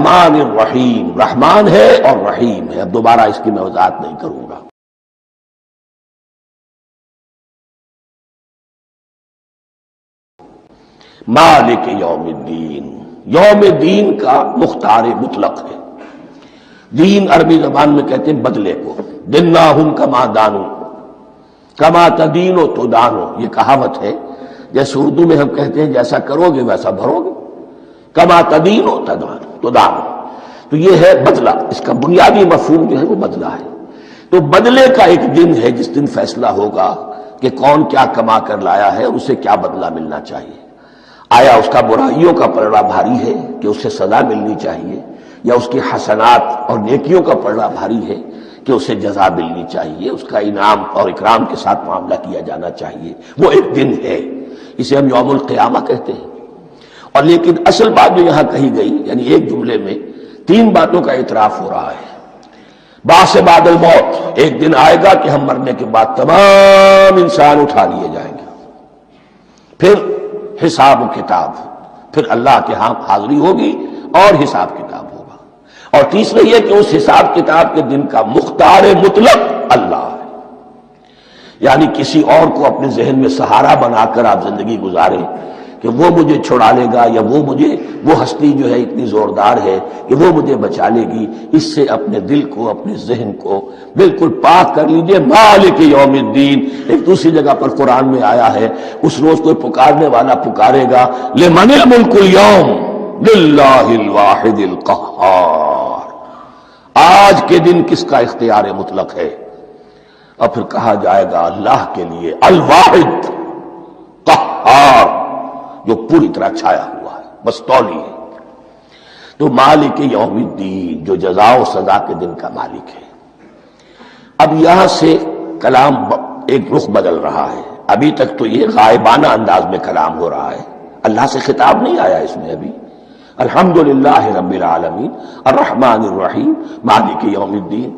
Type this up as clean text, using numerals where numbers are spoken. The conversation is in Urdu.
الرحمن الرحیم، رحمان ہے اور رحیم ہے۔ اب دوبارہ اس کی میں وضاحت نہیں کروں گا۔ مالک یوم الدین، یوم دین کا مختار مطلق ہے۔ دین عربی زبان میں کہتے ہیں بدلے کو، دناہم کما دانو کما تدینو تدانو، یہ کہاوت ہے۔ جیسے اردو میں ہم کہتے ہیں جیسا کرو گے ویسا بھرو گے، کما تدینو تدانو، تو یہ ہے بدلہ، اس کا بنیادی مفہوم جو ہے وہ بدلہ ہے۔ تو بدلے کا ایک دن ہے جس دن فیصلہ ہوگا کہ کون کیا کما کر لایا ہے اور اسے کیا بدلہ ملنا چاہیے۔ آیا اس کا برائیوں کا پلڑا بھاری ہے کہ اسے سزا ملنی چاہیے، یا اس کی حسنات اور نیکیوں کا پلڑا بھاری ہے کہ اسے جزا ملنی چاہیے، اس کا انعام اور اکرام کے ساتھ معاملہ کیا جانا چاہیے۔ وہ ایک دن ہے، اسے ہم یوم القیامہ کہتے ہیں۔ اور لیکن اصل بات جو یہاں کہی گئی، یعنی ایک جملے میں تین باتوں کا اعتراف ہو رہا ہے۔ بعث بعد الموت، ایک دن آئے گا کہ ہم مرنے کے بعد تمام انسان اٹھا لیے جائیں گے، پھر حساب و کتاب، پھر اللہ کے ہاں حاضری ہوگی اور حساب کتاب ہوگا۔ اور تیسرا یہ کہ اس حساب کتاب کے دن کا مختار مطلق اللہ ہے، یعنی کسی اور کو اپنے ذہن میں سہارا بنا کر آپ زندگی گزاریں کہ وہ مجھے چھڑا لے گا، یا وہ ہستی جو ہے اتنی زوردار ہے کہ وہ مجھے بچا لے گی، اس سے اپنے دل کو، اپنے ذہن کو بالکل پاک کر لیجئے۔ مالک یوم الدین، ایک دوسری جگہ پر قرآن میں آیا ہے، اس روز کوئی پکارنے والا پکارے گا لمن الملک اليوم للہ الواحد القہار، آج کے دن کس کا اختیار مطلق ہے؟ اور پھر کہا جائے گا اللہ کے لیے، الواحد قہار، جو پوری طرح چھایا ہوا ہے، بس تولی ہے۔ تو مالک یوم الدین، جو جزا و سزا کے دن کا مالک ہے۔ اب یہاں سے کلام ایک رخ بدل رہا ہے۔ ابھی تک تو یہ غائبانہ انداز میں کلام ہو رہا ہے، اللہ سے خطاب نہیں آیا اس میں ابھی۔ الحمدللہ رب العالمین الرحمن الرحیم مالک یوم الدین،